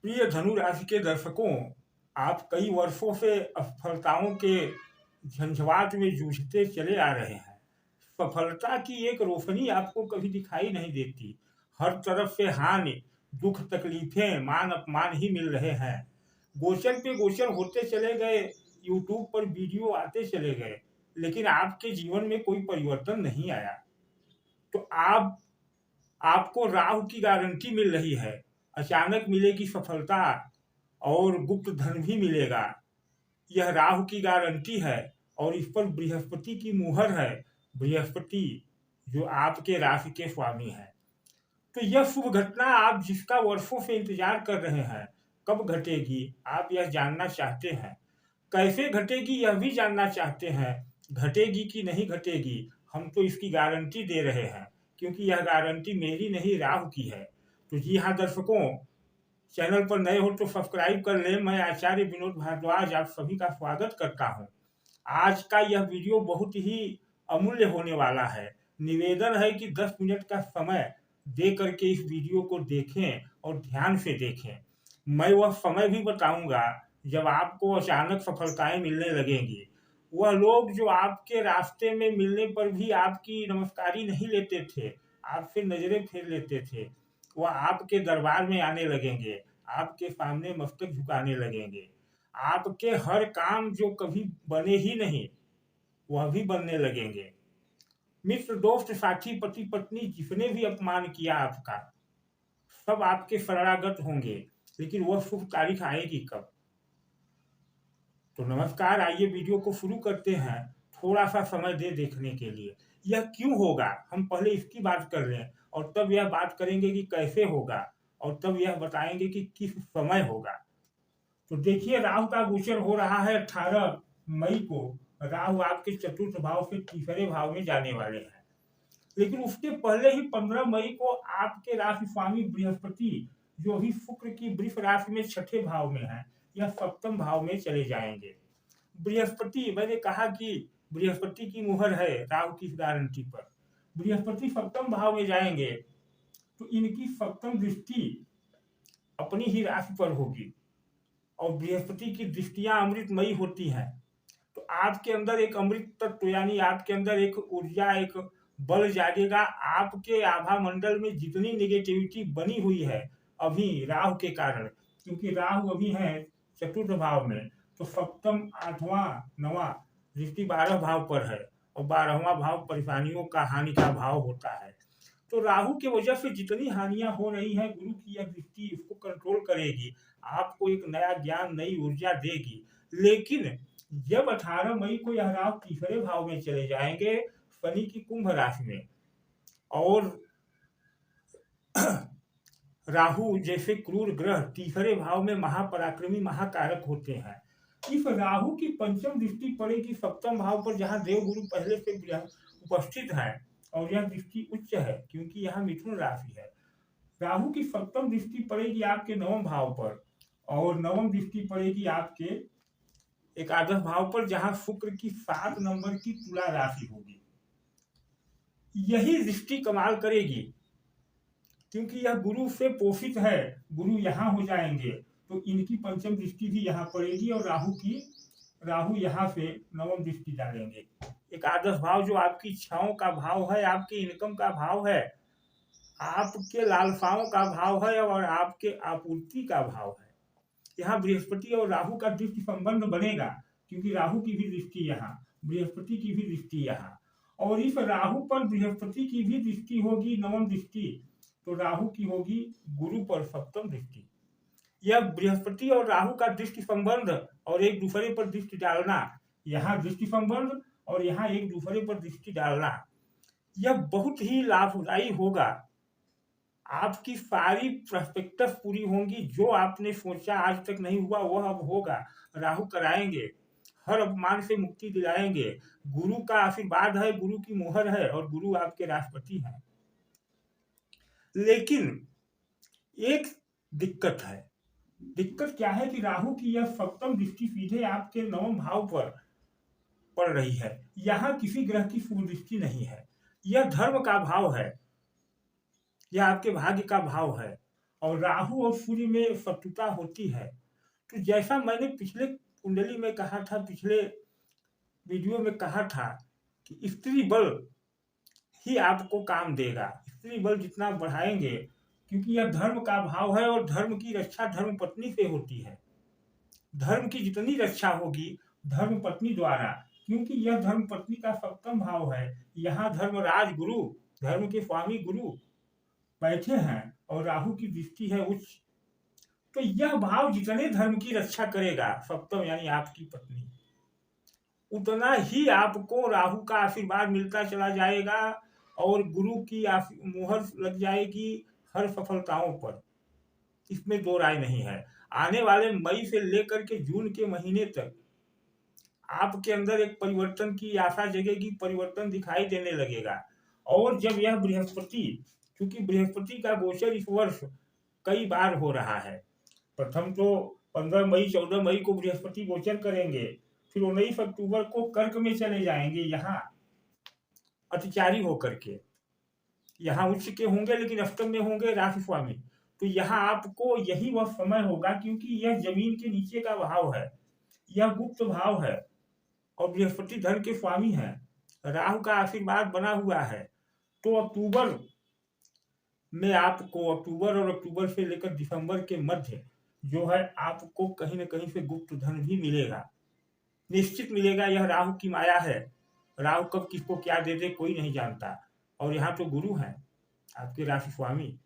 प्रिय धनु राशि के दर्शकों, आप कई वर्षों से असफलताओं के झंझावात में जूझते चले आ रहे हैं। सफलता की एक रोशनी आपको कभी दिखाई नहीं देती। हर तरफ से हानि, दुख, तकलीफें, मान अपमान ही मिल रहे हैं। गोचर पे गोचर होते चले गए, यूट्यूब पर वीडियो आते चले गए, लेकिन आपके जीवन में कोई परिवर्तन नहीं आया। तो आपको राहु की गारंटी मिल रही है। अचानक मिलेगी सफलता और गुप्त धन भी मिलेगा। यह राहु की गारंटी है और इस पर बृहस्पति की मुहर है। बृहस्पति जो आपके राशि के स्वामी है। तो यह शुभ घटना आप जिसका वर्षों से इंतजार कर रहे हैं, कब घटेगी आप यह जानना चाहते हैं। कैसे घटेगी यह भी जानना चाहते हैं। घटेगी कि नहीं घटेगी, हम तो इसकी गारंटी दे रहे हैं, क्योंकि यह गारंटी मेरी नहीं राहु की है। तो जी हाँ दर्शकों, चैनल पर नए हो तो सब्सक्राइब कर लें। मैं आचार्य विनोद भारद्वाज आप सभी का स्वागत करता हूँ। आज का यह वीडियो बहुत ही अमूल्य होने वाला है। निवेदन है कि 10 मिनट का समय दे करके इस वीडियो को देखें और ध्यान से देखें। मैं वह समय भी बताऊंगा जब आपको अचानक सफलताएं मिलने लगेंगी। वह लोग जो आपके रास्ते में मिलने पर भी आपकी नमस्कारी नहीं लेते थे, आपसे नजरें फेर लेते थे, वह आपके दरबार में आने लगेंगे, आपके सामने मस्तक झुकाने लगेंगे। आपके हर काम जो कभी बने ही नहीं, वह भी बनने लगेंगे। मित्र, दोस्त, साथी, पति, पत्नी, जिसने भी अपमान किया आपका, सब आपके शरणागत होंगे। लेकिन वह शुभ तारीख आएगी कब? तो नमस्कार, आइए वीडियो को शुरू करते हैं। थोड़ा सा समय दे देखने के लिए। यह क्यों होगा, हम पहले इसकी बात कर लें और तब यह बात करेंगे कि कैसे होगा, और तब यह बताएंगे कि किस समय होगा। तो देखिए, राहु का गोचर हो रहा है 18 मई को। राहु आपके चतुर्थ भाव से तीसरे भाव में जाने वाले हैं। लेकिन उसके पहले ही 15 मई को आपके राशि स्वामी बृहस्पति, जो अभी शुक्र की वृष राशि में छठे भाव में है, यह सप्तम भाव में चले जाएंगे। बृहस्पति, मैंने कहा कि बृहस्पति की मुहर है राहु की गारंटी पर। बृहस्पति सप्तम भाव में जाएंगे तो इनकी सप्तम दृष्टि अपनी ही राशि पर होगी और बृहस्पति की दृष्टियां अमृतमयी होती हैं। तो आपके अंदर एक अमृत तत्व, यानी आपके अंदर एक ऊर्जा, एक बल जागेगा। आपके आभा मंडल में जितनी निगेटिविटी बनी हुई है अभी राहु के कारण, क्योंकि राहु अभी है चतुर्थ भाव में, तो सप्तम, आठवां, नवा दृष्टि 12 भाव पर है और 12वां भाव परेशानियों का, हानि का भाव होता है। तो राहु की वजह से जितनी हानियां हो रही हैं, गुरु की यह दृष्टि इसको कंट्रोल करेगी, आपको एक नया ज्ञान, नई ऊर्जा देगी। लेकिन जब 18 मई को यह राहु तीसरे भाव में चले जाएंगे, शनि की कुंभ राशि में, और राहु जैसे क्रूर ग्रह तीसरे भाव में महापराक्रमी, महाकारक होते हैं। इस राहु की पंचम दृष्टि पड़ेगी सप्तम भाव पर, जहां देवगुरु पहले से उपस्थित है और यह दृष्टि उच्च है, क्योंकि यहाँ मिथुन राशि है। राहु की सप्तम दृष्टि पड़ेगी आपके नवम भाव पर और नवम दृष्टि पड़ेगी आपके एकादश भाव पर, जहां शुक्र की 7 नंबर की तुला राशि होगी। यही दृष्टि कमाल करेगी, क्योंकि यह गुरु से पोषित है। गुरु यहाँ हो जाएंगे तो इनकी पंचम दृष्टि भी यहाँ पड़ेगी और राहु यहाँ से नवम दृष्टि डालेंगे। एकादश भाव जो आपकी इच्छाओं का भाव है, आपके इनकम का भाव है, आपके लालसाओं का भाव है और आपके आपूर्ति का भाव है। यहाँ बृहस्पति और राहु का दृष्टि संबंध बनेगा, क्योंकि राहु की भी दृष्टि यहाँ, बृहस्पति की भी दृष्टि यहाँ, और इस राहु पर बृहस्पति की भी दृष्टि होगी, नवम दृष्टि। तो राहु की होगी गुरु पर सप्तम दृष्टि। यह बृहस्पति और राहु का दृष्टि संबंध और एक दूसरे पर दृष्टि डालना, यहाँ दृष्टि संबंध और यहाँ एक दूसरे पर दृष्टि डालना, यह बहुत ही लाभदायी होगा। आपकी सारी प्रोस्पेक्टस पूरी होंगी। जो आपने सोचा आज तक नहीं हुआ, वह अब होगा। राहु कराएंगे, हर अपमान से मुक्ति दिलाएंगे। गुरु का आशीर्वाद है, गुरु की मोहर है और गुरु आपके राष्ट्रपति हैं। लेकिन एक दिक्कत है। दिक्कत क्या है कि राहु की यह सप्तम दृष्टि सीधे आपके नवम भाव पर पड़ रही है। यहाँ किसी ग्रह की शुभ दृष्टि नहीं है। यह धर्म का भाव है, यह आपके भाग्य का भाव है और राहु और सूर्य में शत्रुता होती है। तो जैसा मैंने पिछले कुंडली में कहा था, पिछले वीडियो में कहा था कि स्त्री बल ही आपको काम देगा। स्त्री बल जितना बढ़ाएंगे, क्योंकि यह धर्म का भाव है और धर्म की रक्षा धर्म पत्नी से होती है। धर्म की जितनी रक्षा होगी धर्म पत्नी द्वारा, क्योंकि यह धर्म पत्नी का सप्तम भाव है। यहाँ धर्मराज गुरु, धर्म के स्वामी गुरु बैठे हैं और राहु की दृष्टि है उच्च। तो यह भाव जितने धर्म की रक्षा करेगा, सप्तम यानी आपकी पत्नी, उतना ही आपको राहु का आशीर्वाद मिलता चला जाएगा और गुरु की मुहर लग जाएगी हर सफलताओं पर। इसमें दो राय नहीं है। आने वाले मई से लेकर के जून के महीने तक आपके अंदर एक परिवर्तन की आशा जगेगी, परिवर्तन दिखाई देने लगेगा। और जब यह बृहस्पति, क्योंकि बृहस्पति का गोचर इस वर्ष कई बार हो रहा है, प्रथम तो 15 मई 14 मई को बृहस्पति गोचर करेंगे, फिर 19 अक्टूबर को कर्क में चले जाएंगे, यहाँ अतिचारी होकर के। यहाँ उच्च के होंगे लेकिन अष्टम में होंगे राशि स्वामी। तो यहाँ आपको यही वह समय होगा, क्योंकि यह जमीन के नीचे का भाव है, यह गुप्त भाव है और बृहस्पति धन के स्वामी है, राहु का आशीर्वाद बना हुआ है। तो अक्टूबर में आपको, अक्टूबर और अक्टूबर से लेकर दिसंबर के मध्य जो है, आपको कहीं न कहीं से गुप्त धन भी मिलेगा, निश्चित मिलेगा। यह राहु की माया है। राहु कब किसको क्या दे दे कोई नहीं जानता। और यहाँ तो गुरु हैं आपके राशि स्वामी।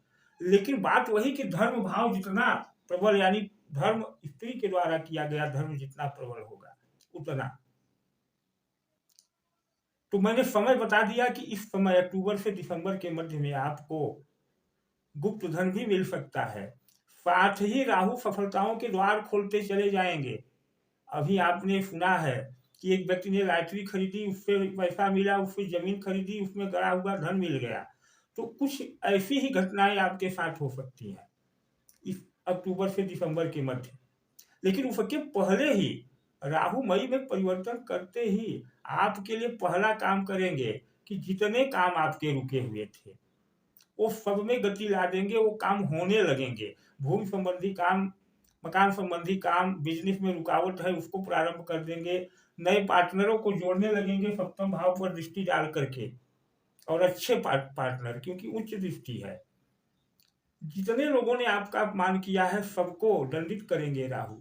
लेकिन बात वही कि धर्म भाव जितना प्रबल, यानी धर्म स्त्री के द्वारा किया गया धर्म जितना प्रबल होगा उतना। तो मैंने समय बता दिया कि इस समय अक्टूबर से दिसंबर के मध्य में आपको गुप्त धन भी मिल सकता है। साथ ही राहु सफलताओं के द्वार खोलते चले जाएंगे। अभी आपने सुना है कि एक व्यक्ति ने लॉटरी खरीदी, उससे पैसा मिला, उससे जमीन खरीदी, उसमें गड़ा हुआ धन मिल गया। तो कुछ ऐसी ही घटनाएं आपके साथ हो सकती हैं इस अक्टूबर से दिसंबर के मध्य। लेकिन उसके पहले ही राहु मई में परिवर्तन करते ही आपके लिए पहला काम करेंगे कि जितने काम आपके रुके हुए थे वो सब में गति ला देंगे, वो काम होने लगेंगे। भूमि संबंधी काम, मकान संबंधी काम, बिजनेस में रुकावट है उसको प्रारंभ कर देंगे, नए पार्टनरों को जोड़ने लगेंगे सप्तम भाव पर दृष्टि डाल करके, और अच्छे पार्टनर, क्योंकि उच्च दृष्टि है। जितने लोगों ने आपका अपमान किया है सबको दंडित करेंगे राहु,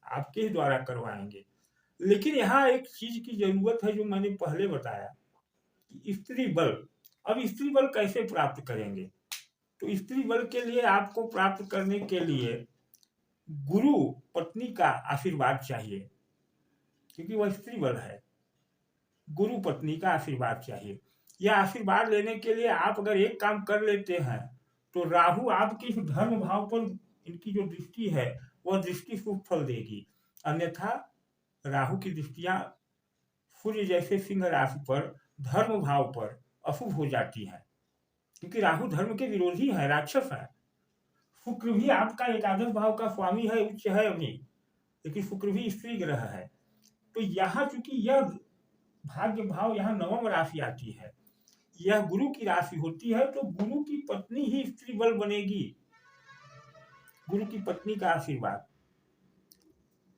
आपके ही द्वारा करवाएंगे। लेकिन यहाँ एक चीज की जरूरत है जो मैंने पहले बताया कि स्त्री बल। अब स्त्री बल कैसे प्राप्त करेंगे? तो स्त्री बल के लिए आपको प्राप्त करने के लिए गुरु पत्नी का आशीर्वाद चाहिए, क्योंकि वह स्त्री बल है। गुरु पत्नी का आशीर्वाद चाहिए। यह आशीर्वाद लेने के लिए आप अगर एक काम कर लेते हैं तो राहु आपके इस धर्म भाव पर इनकी जो दृष्टि है वह दृष्टि शुभ फल देगी। अन्यथा राहु की दृष्टियां सूर्य जैसे सिंह राशि पर, धर्म भाव पर अशुभ हो जाती है, क्योंकि राहु धर्म के विरोधी है, राक्षस है। शुक्र भी आपका एकादश भाव का स्वामी है, उच्च है अभी, लेकिन शुक्र भी स्त्री ग्रह है। तो यहाँ चूंकि यह भाग्य भाव, यहाँ नवम राशि आती है, यह गुरु की राशि होती है, तो गुरु की पत्नी ही स्त्री बल बनेगी, गुरु की पत्नी का आशीर्वाद।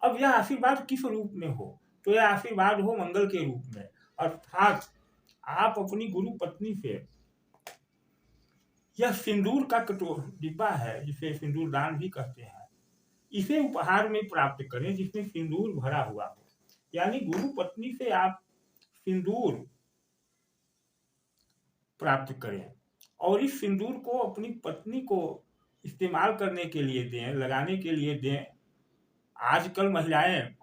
अब यह आशीर्वाद किस रूप में हो? तो यह आशीर्वाद हो मंगल के रूप में, अर्थात आप अपनी गुरु पत्नी से यह सिंदूर का डिब्बा है जिसे सिंदूर दान भी कहते हैं, इसे उपहार में प्राप्त करें जिसमें सिंदूर भरा हुआ हो। यानी गुरु पत्नी से आप सिंदूर प्राप्त करें और इस सिंदूर को अपनी पत्नी को इस्तेमाल करने के लिए दें, लगाने के लिए दें। आजकल महिलाएं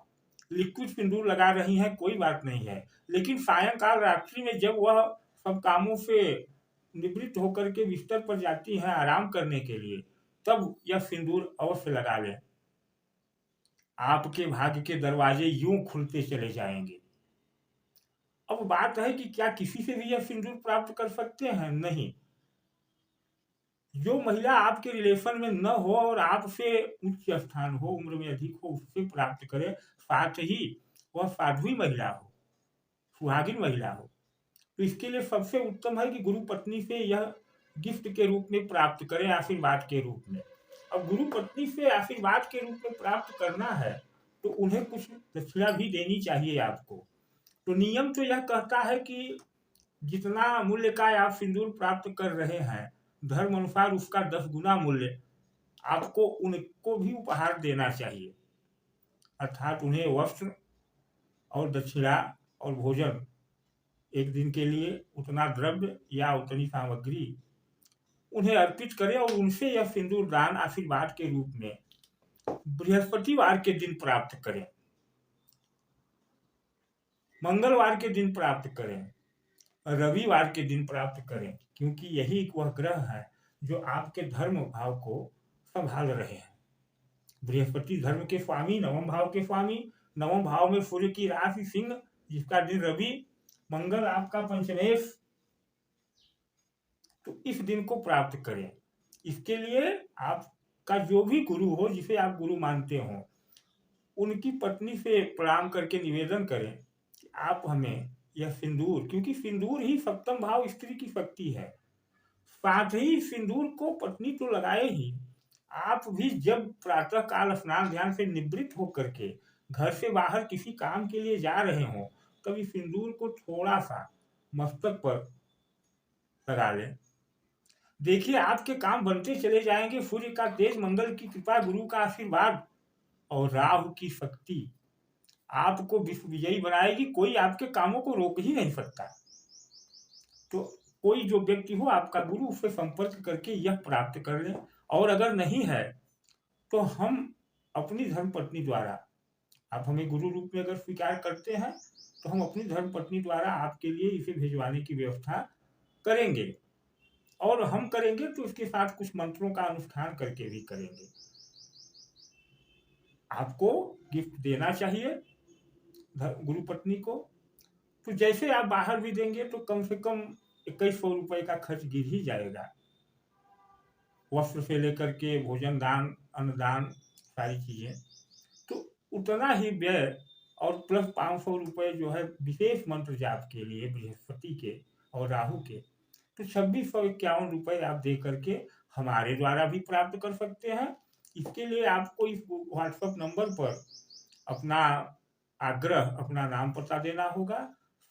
लिक्विड सिंदूर लगा रही हैं, कोई बात नहीं है, लेकिन सायंकाल रात्रि में जब वह सब कामों से निवृत्त होकर के बिस्तर पर जाती हैं आराम करने के लिए, तब यह सिंदूर अवश्य लगा लें। आपके भाग्य के दरवाजे यूं खुलते चले जाएंगे। अब बात है कि क्या किसी से भी यह सिंदूर प्राप्त कर सकते हैं? नहीं। जो महिला आपके रिलेशन में न हो और आपसे उच्च स्थान हो, उम्र में अधिक हो, उससे प्राप्त करे, साथ ही वह साध्वी महिला हो, सुहागिन महिला हो। तो इसके लिए सबसे उत्तम है कि गुरु पत्नी से यह गिफ्ट के रूप में प्राप्त करें, आशीर्वाद के रूप में। अब गुरु पत्नी से आशीर्वाद के रूप में प्राप्त करना है तो उन्हें कुछ दक्षिणा भी देनी चाहिए आपको। तो नियम तो यह कहता है कि जितना मूल्य का आप सिंदूर प्राप्त कर रहे हैं, धर्म अनुसार उसका 10 गुना मूल्य आपको उनको भी उपहार देना चाहिए। अर्थात उन्हें वस्त्र और दक्षिणा और भोजन, एक दिन के लिए उतना द्रव्य या उतनी सामग्री उन्हें अर्पित करें और उनसे यह सिंदूर दान आशीर्वाद के रूप में बृहस्पतिवार के दिन प्राप्त करें, मंगलवार के दिन प्राप्त करें, रविवार के दिन प्राप्त करें, क्योंकि यही वह ग्रह है जो आपके धर्म भाव को संभाल रहे हैं। बृहस्पति धर्म के स्वामी, नवम भाव के स्वामी, नवम भाव में सूर्य की राशि सिंह, जिसका दिन रवि, मंगल आपका पंचमेश, तो इस दिन को प्राप्त करें। इसके लिए आपका जो भी गुरु हो, जिसे आप गुरु मानते हो, उनकी पत्नी से प्रणाम करके निवेदन करें कि आप हमें यह सिंदूर, क्योंकि सिंदूर ही सप्तम भाव स्त्री की शक्ति है, साथ ही सिंदूर को पत्नी तो लगाए ही, आप भी जब प्रातः काल स्नान ध्यान से निवृत्त होकर के घर से बाहर किसी काम के लिए जा रहे हो, तभी सिंदूर को थोड़ा सा मस्तक पर लगा लें। देखिए आपके काम बनते चले जाएंगे। सूर्य का तेज, मंगल की कृपा, गुरु का आशीर्वाद और राहु की शक्ति आपको विश्व विजयी बनाएगी। कोई आपके कामों को रोक ही नहीं सकता। तो कोई जो व्यक्ति हो आपका गुरु, उससे संपर्क करके यह प्राप्त कर लें। और अगर नहीं है तो हम अपनी धर्म पत्नी द्वारा, आप हमें गुरु रूप में अगर स्वीकार करते हैं तो हम अपनी धर्म पत्नी द्वारा आपके लिए इसे भिजवाने की व्यवस्था करेंगे। और हम करेंगे तो इसके साथ कुछ मंत्रों का अनुष्ठान करके भी करेंगे। आपको गिफ्ट देना चाहिए गुरु पत्नी को। तो जैसे आप बाहर भी देंगे तो कम से कम 2100 रुपये का खर्च गिर ही जाएगा, वस्त्र से लेकर के भोजन दान, अन्नदान, सारी चीजें। तो उतना ही व्यय और प्लस 500 रुपये जो है विशेष मंत्र जाप के लिए बृहस्पति के और राहु के, तो 2651 रुपये आप दे करके हमारे द्वारा भी प्राप्त कर सकते हैं। इसके लिए आपको इस व्हाट्सएप नंबर पर अपना आग्रह, अपना नाम पता देना होगा।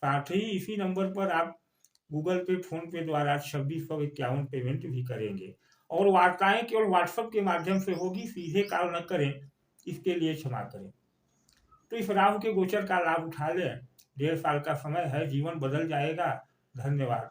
साथ ही इसी नंबर पर आप गूगल पे, फोन पे द्वारा 2651 पेमेंट भी करेंगे। और वार्ताएं केवल व्हाट्सएप के माध्यम से होगी, सीधे कॉल न करें, इसके लिए क्षमा करें। तो इस राहु के गोचर का लाभ उठा लें। 1.5 साल का समय है, जीवन बदल जाएगा। धन्यवाद।